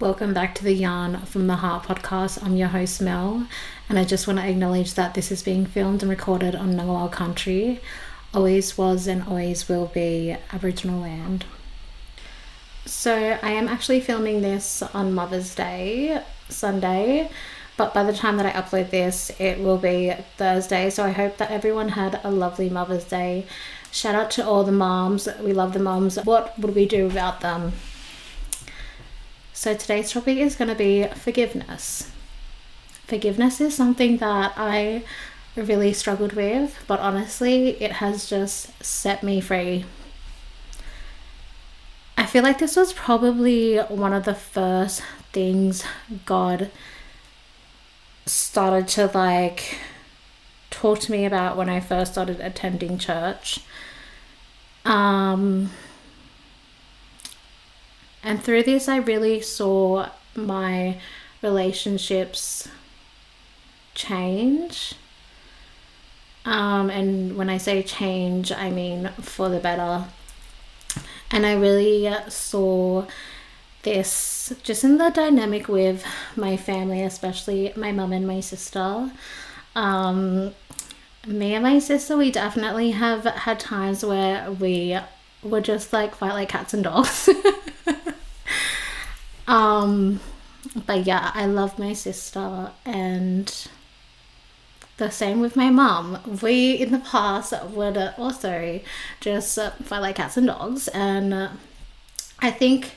Welcome back to the Yarn from the Heart podcast. I'm your host Mel, and I just want to acknowledge that this is being filmed and recorded on Ngunnawal country, always was and always will be Aboriginal land. So I am actually filming this on Mother's Day, Sunday, but by the time that I upload this, it will be Thursday. So I hope that everyone had a lovely Mother's Day. Shout out to all the moms. We love the moms. What would we do without them? So today's topic is going to be forgiveness. Forgiveness is something that I really struggled with, but honestly, it has just set me free. I feel like this was probably one of the first things God started to talk to me about when I first started attending church. And through this, I really saw my relationships change. And when I say change, I mean for the better. And I really saw this just in the dynamic with my family, especially my mum and my sister. Me and my sister, we definitely have had times where we would just fight like cats and dogs. But yeah, I love my sister, and the same with my mum. We in the past would also just fight like cats and dogs, and I think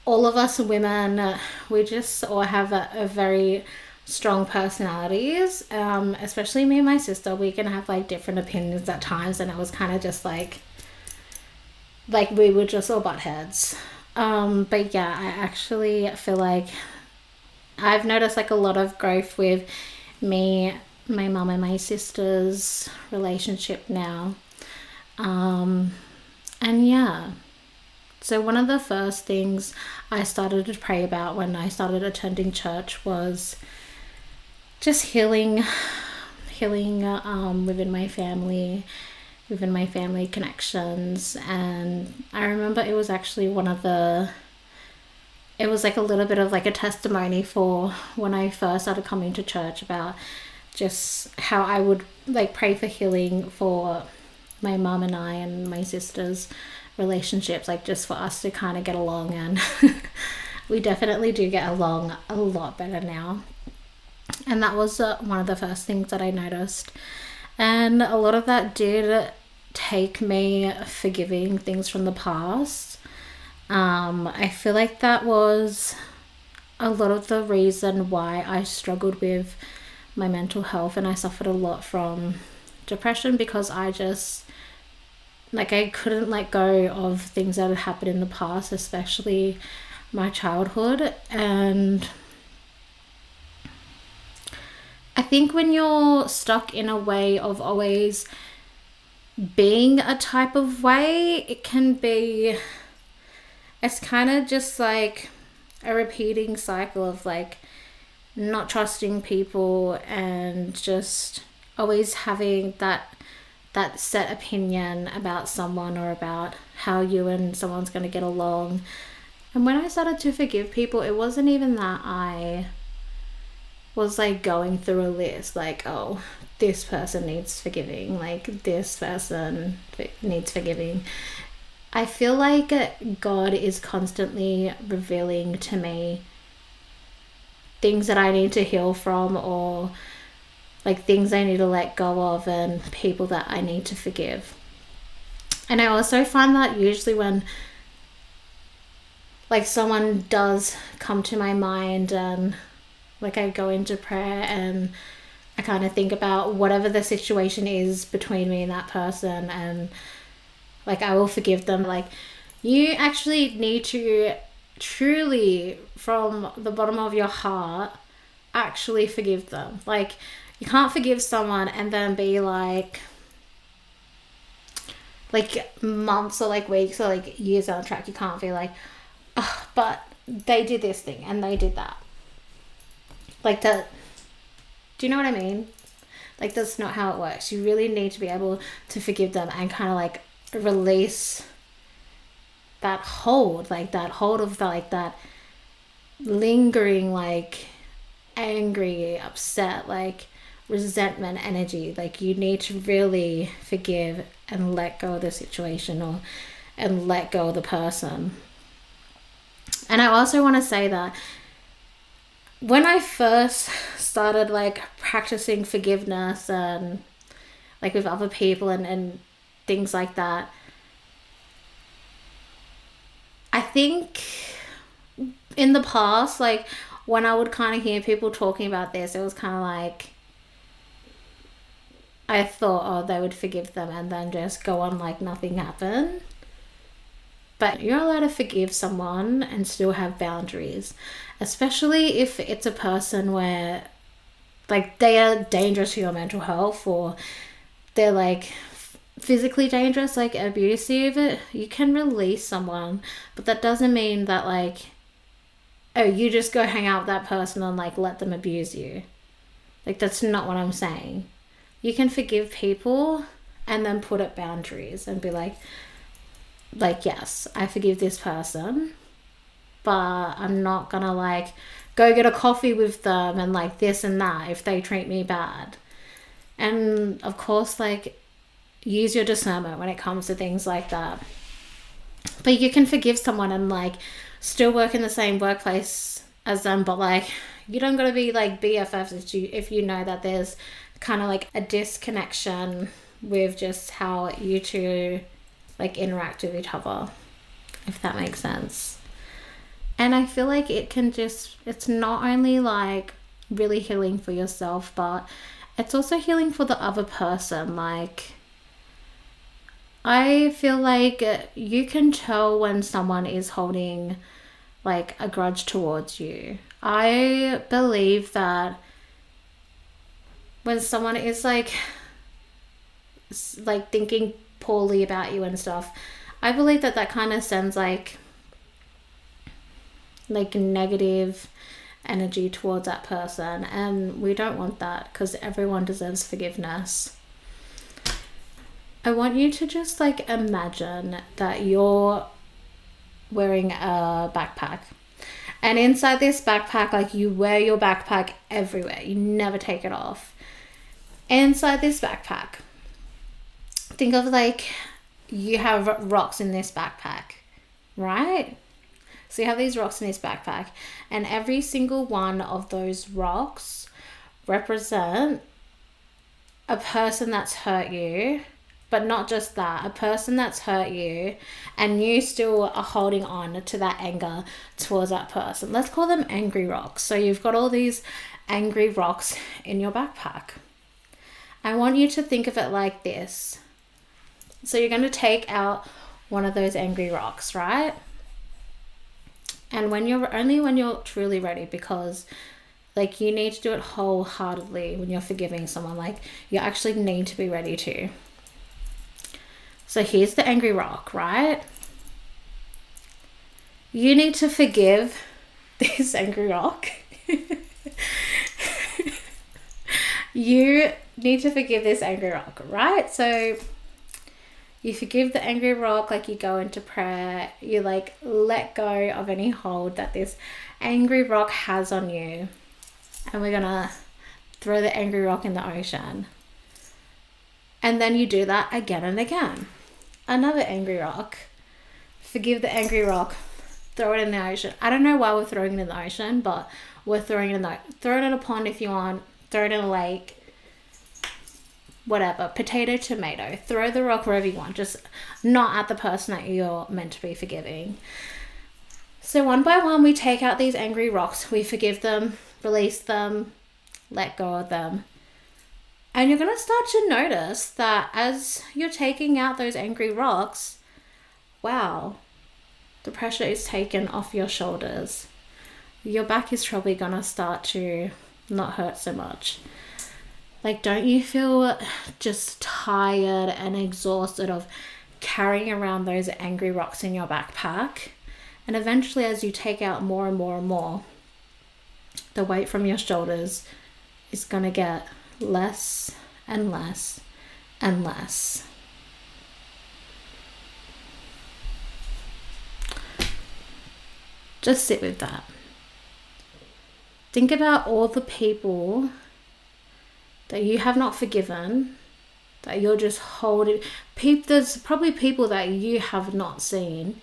all of us women, we just all have a very strong personalities, especially me and my sister. We can have different opinions at times, and it was kind of just like we were just all butt heads. But yeah, I actually feel like I've noticed a lot of growth with me, my mum and my sister's relationship now. And yeah, so one of the first things I started to pray about when I started attending church was just healing within my family connections. And I remember it was actually a little bit of a testimony for when I first started coming to church, about just how I would pray for healing for my mum and I and my sister's relationships, just for us to kind of get along. And we definitely do get along a lot better now. And that was one of the first things that I noticed. And a lot of that did take me forgiving things from the past. I feel like that was a lot of the reason why I struggled with my mental health, and I suffered a lot from depression, because I just I couldn't let go of things that had happened in the past, especially my childhood. And I think when you're stuck in a way of always being a type of way, it's kind of just a repeating cycle of not trusting people, and just always having that set opinion about someone, or about how you and someone's going to get along. And when I started to forgive people, it wasn't even that I was going through a list oh, this person needs forgiving, this person needs forgiving. I feel like God is constantly revealing to me things that I need to heal from, or things I need to let go of, and people that I need to forgive. And I also find that usually when someone does come to my mind, and I go into prayer and I kind of think about whatever the situation is between me and that person, and I will forgive them. You actually need to truly, from the bottom of your heart, actually forgive them. You can't forgive someone and then be months or weeks or years down the track. You can't be oh, but they did this thing and they did that. That, do you know what I mean? That's not how it works. You really need to be able to forgive them and kind of release that hold, that hold of that lingering like angry, upset, like resentment energy. Like you need to really forgive and let go of the situation, or and let go of the person. And I also want to say that when I first started like practicing forgiveness and like with other people and things like that, I think in the past, like when I would kind of hear people talking about this, it was kind of like I thought, oh, they would forgive them and then just go on like nothing happened. But you're allowed to forgive someone and still have boundaries, especially if it's a person where like they are dangerous to your mental health, or they're like physically dangerous, like abusive. You can release someone, but that doesn't mean that like, oh, you just go hang out with that person and like let them abuse you. Like that's not what I'm saying. You can forgive people and then put up boundaries and be like, yes, I forgive this person, but I'm not gonna like go get a coffee with them and like this and that if they treat me bad. And of course, like, use your discernment when it comes to things like that. But you can forgive someone and like still work in the same workplace as them, but like you don't gotta be like BFFs if you know that there's kind of like a disconnection with just how you two like interact with each other, if that makes sense. And I feel like it's not only like really healing for yourself, but it's also healing for the other person. Like, I feel like you can tell when someone is holding like a grudge towards you. I believe that when someone is like thinking poorly about you and stuff, I believe that kind of sends like negative energy towards that person, and we don't want that because everyone deserves forgiveness. I want you to just like imagine that you're wearing a backpack, and inside this backpack, like you wear your backpack everywhere, you never take it off. Inside this backpack, think of like you have rocks in this backpack, right? So you have these rocks in this backpack, and every single one of those rocks represent a person that's hurt you, but not just that, a person that's hurt you and you still are holding on to that anger towards that person. Let's call them angry rocks. So you've got all these angry rocks in your backpack. I want you to think of it like this. So you're going to take out one of those angry rocks, right? And when you're truly ready, because like you need to do it wholeheartedly when you're forgiving someone, like you actually need to be ready to. So here's the angry rock, right? You need to forgive this angry rock. You need to forgive this angry rock, right? So you forgive the angry rock, like you go into prayer, you like let go of any hold that this angry rock has on you. And we're gonna throw the angry rock in the ocean. And then you do that again and again. Another angry rock. Forgive the angry rock, throw it in the ocean. I don't know why we're throwing it in the ocean, but we're throwing it throw it in a pond if you want, throw it in a lake, whatever, potato, tomato, throw the rock wherever you want, just not at the person that you're meant to be forgiving. So one by one, we take out these angry rocks, we forgive them, release them, let go of them. And you're going to start to notice that as you're taking out those angry rocks, wow, the pressure is taken off your shoulders. Your back is probably going to start to not hurt so much. Like, don't you feel just tired and exhausted of carrying around those angry rocks in your backpack? And eventually, as you take out more and more and more, the weight from your shoulders is going to get less and less and less. Just sit with that. think about all the people that you have not forgiven, that you're just holding. There's probably people that you have not seen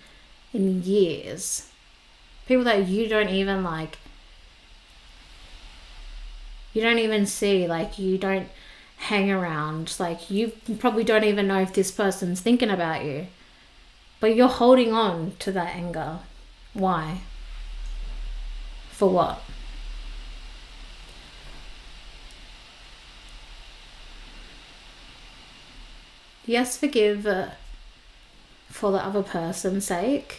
in years. People that you don't even like, you don't even see, like you don't hang around, like you probably don't even know if this person's thinking about you, but you're holding on to that anger. Why? For what? Yes, forgive for the other person's sake,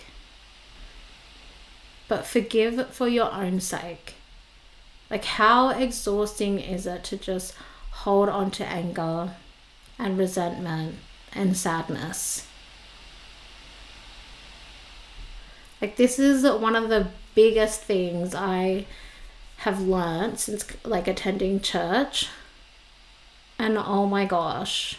but forgive for your own sake. Like, how exhausting is it to just hold on to anger and resentment and sadness? Like, this is one of the biggest things I have learned since like attending church. And oh my gosh,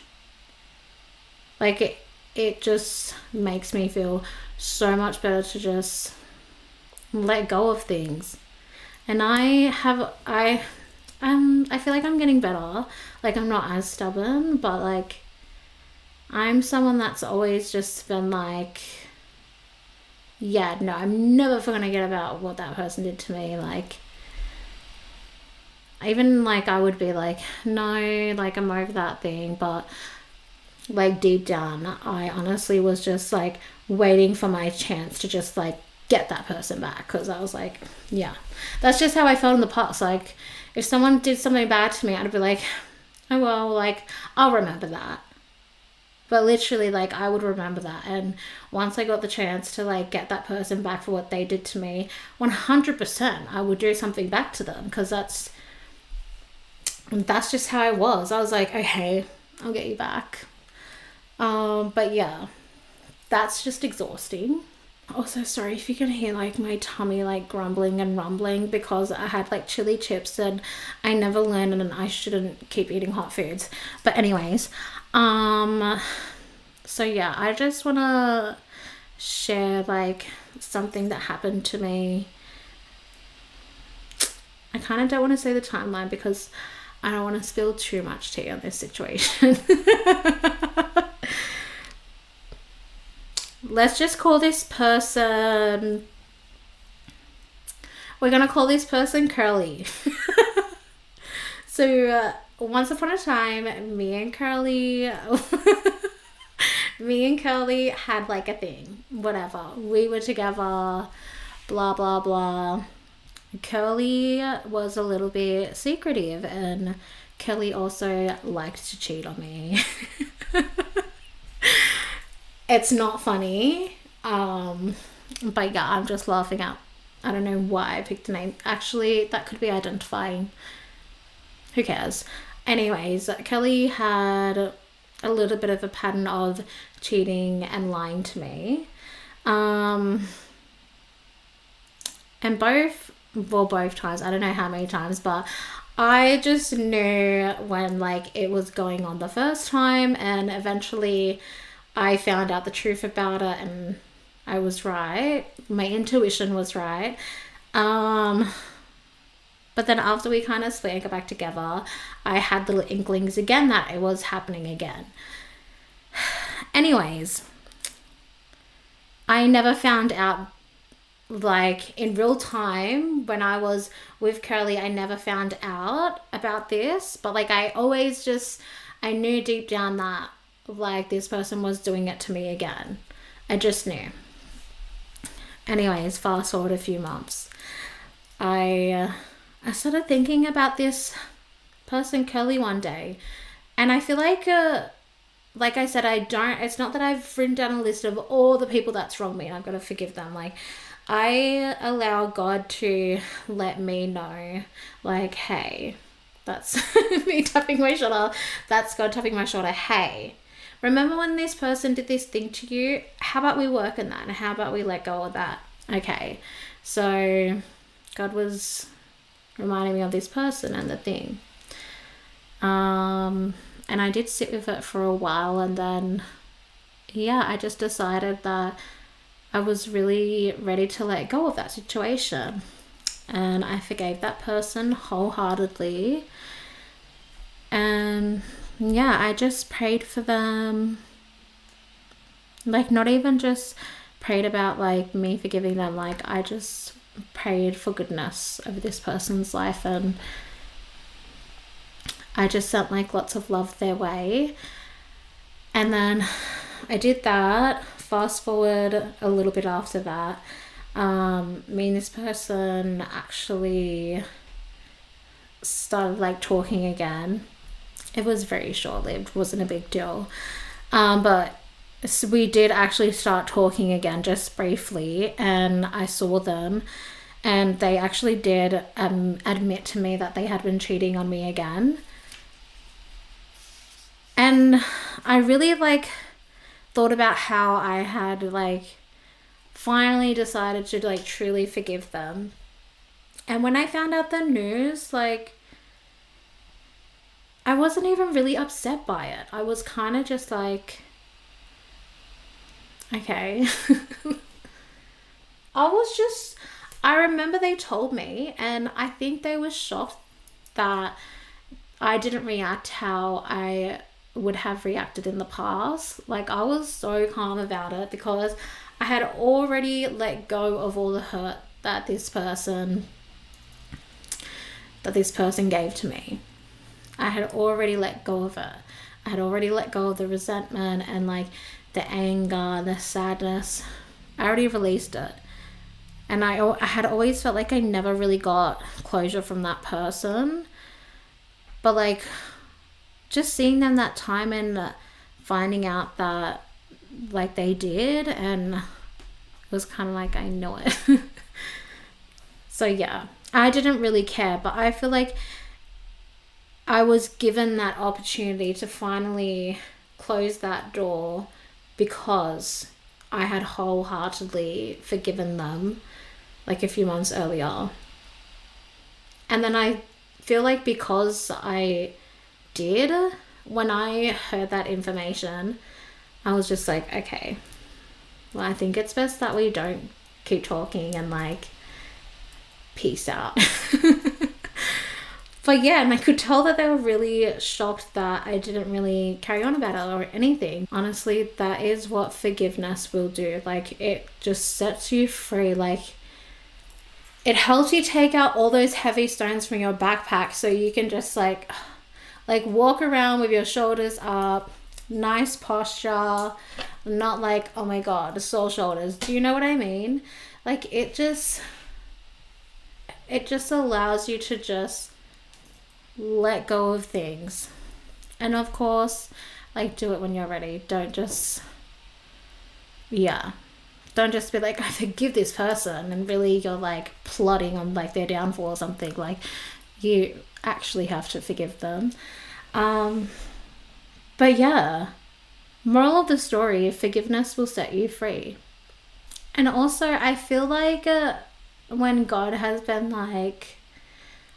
like it just makes me feel so much better to just let go of things. And I feel like I'm getting better. Like, I'm not as stubborn, but like I'm someone that's always just been like, yeah, no, I'm never gonna get about what that person did to me. Like, even like I would be like, no, like I'm over that thing, but like deep down I honestly was just like waiting for my chance to just like get that person back, because I was like, yeah, that's just how I felt in the past. Like, if someone did something bad to me, I'd be like, oh well, like I'll remember that. But literally, like, I would remember that. And once I got the chance to like get that person back for what they did to me, 100% I would do something back to them, because that's just how I was. I was like, okay, I'll get you back. But yeah, that's just exhausting. Also, sorry if you can hear like my tummy like grumbling and rumbling, because I had like chili chips, and I never learned and I shouldn't keep eating hot foods. But anyways, so yeah, I just want to share like something that happened to me. I kind of don't want to say the timeline because I don't want to spill too much tea on this situation. Let's just call this person, we're going to call this person Curly. So once upon a time, me and Curly had like a thing, whatever. We were together, blah, blah, blah. Curly was a little bit secretive, and Curly also liked to cheat on me. It's not funny, but yeah, I'm just laughing out. I don't know why I picked a name. Actually, that could be identifying. Who cares? Anyways, Kelly had a little bit of a pattern of cheating and lying to me. And both times, I don't know how many times, but I just knew when like it was going on the first time, and eventually I found out the truth about it, and I was right. My intuition was right. But then after we kind of split and got back together, I had little inklings again that it was happening again. Anyways, I never found out like in real time when I was with Curly. I never found out about this, but like I knew deep down that like this person was doing it to me again. I just knew. Anyways, fast forward a few months, I started thinking about this person Curly one day, and I feel like I said, it's not that I've written down a list of all the people that's wronged me and I've got to forgive them. Like, I allow God to let me know, like, hey, that's me tapping my shoulder. That's God tapping my shoulder. Hey, remember when this person did this thing to you? How about we work on that? And how about we let go of that? Okay. So God was reminding me of this person and the thing. And I did sit with it for a while, and then, yeah, I just decided that I was really ready to let go of that situation. and I forgave that person wholeheartedly. And yeah, I just prayed for them. Like, not even just prayed about like me forgiving them, like I just prayed for goodness over this person's life, and I just sent like lots of love their way. And then I did that. Fast forward a little bit after that, me and this person actually started like talking again. It was very short-lived, wasn't a big deal, but so we did actually start talking again, just briefly, and I saw them, and they actually did admit to me that they had been cheating on me again. And I really like thought about how I had like finally decided to like truly forgive them. And when I found out the news, like, I wasn't even really upset by it. I was kind of just like, okay. I remember they told me, and I think they were shocked that I didn't react how I would have reacted in the past. Like, I was so calm about it because I had already let go of all the hurt that this person gave to me. I had already let go of it. I had already let go of the resentment and like the anger, the sadness. I already released it. And I had always felt like I never really got closure from that person. But like, just seeing them that time and finding out that like they did, and it was kind of like, I know it. So yeah, I didn't really care, but I feel like I was given that opportunity to finally close that door because I had wholeheartedly forgiven them like a few months earlier. And then I feel like because I did, when I heard that information, I was just like, okay, well, I think it's best that we don't keep talking and like, peace out. But yeah, and I could tell that they were really shocked that I didn't really carry on about it or anything. Honestly, that is what forgiveness will do. Like, it just sets you free. Like, it helps you take out all those heavy stones from your backpack so you can just like walk around with your shoulders up, nice posture, not like, oh my god, sore shoulders. Do you know what I mean? Like, it just allows you to just let go of things. And of course, like, do it when you're ready. Don't just be like, I forgive this person, and really you're like plotting on like their downfall or something. Like, you actually have to forgive them. But yeah, moral of the story, forgiveness will set you free. And also, I feel like when God has been like,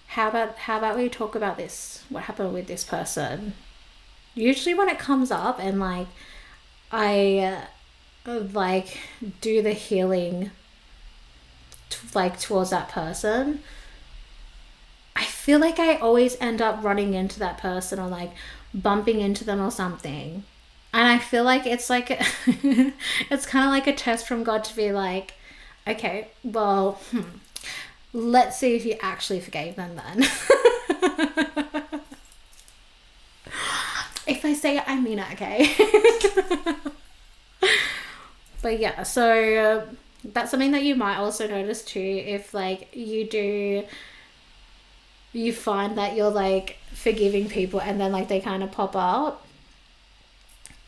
how about we talk about this, what happened with this person, usually when it comes up and like I like do the healing like towards that person, I feel like I always end up running into that person or like bumping into them or something. And I feel like it's like it's kind of like a test from God to be like, okay, well, let's see if you actually forgave them then. If I say it, I mean it, okay? But yeah, so that's something that you might also notice too, if like you find that you're like forgiving people and then like they kind of pop up.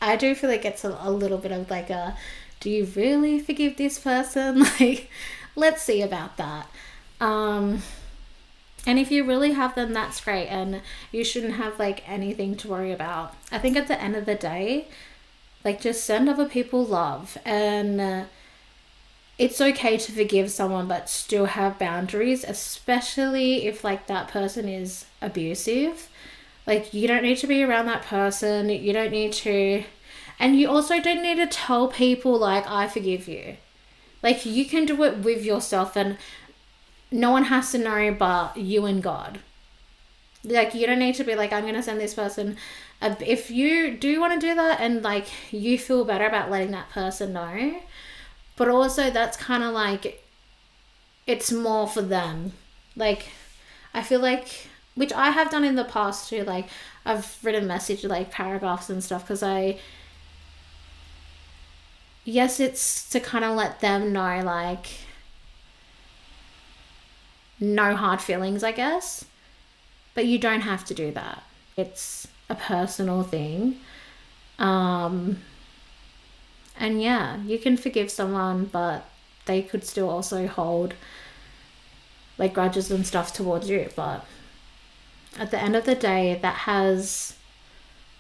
I do feel like it's a little bit of like a, do you really forgive this person? Like, let's see about that. And if you really have them, that's great, and you shouldn't have like anything to worry about. I think at the end of the day, like, just send other people love, and it's okay to forgive someone but still have boundaries, especially if like that person is abusive. Like, you don't need to be around that person. You don't need to, and you also don't need to tell people like, I forgive you. Like, you can do it with yourself, and no one has to know but you and God. Like, you don't need to be like, I'm going to send this person. If you do want to do that and like you feel better about letting that person know, but also that's kind of like, it's more for them. Like, I feel like, which I have done in the past too, like I've written message like paragraphs and stuff because yes, it's to kind of let them know, like, no hard feelings, I guess. But you don't have to do that. It's a personal thing. And yeah, you can forgive someone, but they could still also hold like grudges and stuff towards you. But at the end of the day, that has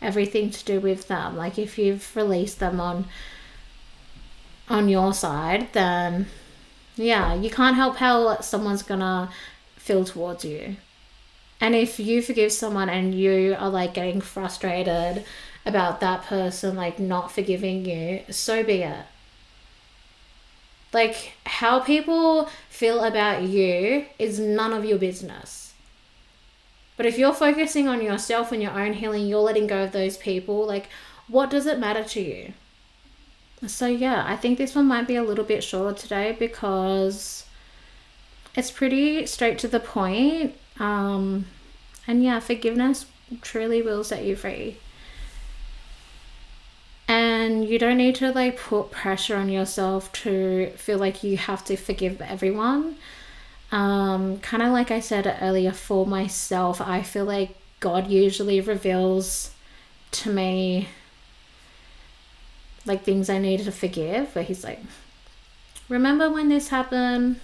everything to do with them. Like, if you've released them on your side, then yeah, you can't help how someone's gonna feel towards you. And if you forgive someone and you are like getting frustrated about that person like not forgiving you, so be it. Like, how people feel about you is none of your business. But if you're focusing on yourself and your own healing, you're letting go of those people, like, what does it matter to you? So yeah, I think this one might be a little bit shorter today because it's pretty straight to the point. And yeah, forgiveness truly will set you free. And you don't need to like put pressure on yourself to feel like you have to forgive everyone. Kind of like I said earlier, for myself, I feel like God usually reveals to me like things I needed to forgive, where he's like, remember when this happened?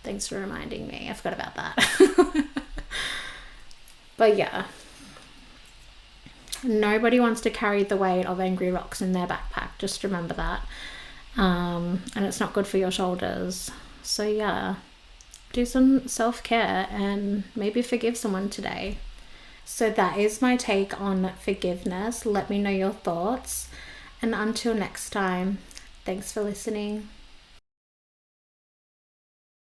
Thanks for reminding me. I forgot about that. But yeah, nobody wants to carry the weight of angry rocks in their backpack. Just remember that. And it's not good for your shoulders. So yeah, do some self-care and maybe forgive someone today. So that is my take on forgiveness. Let me know your thoughts. And until next time, thanks for listening.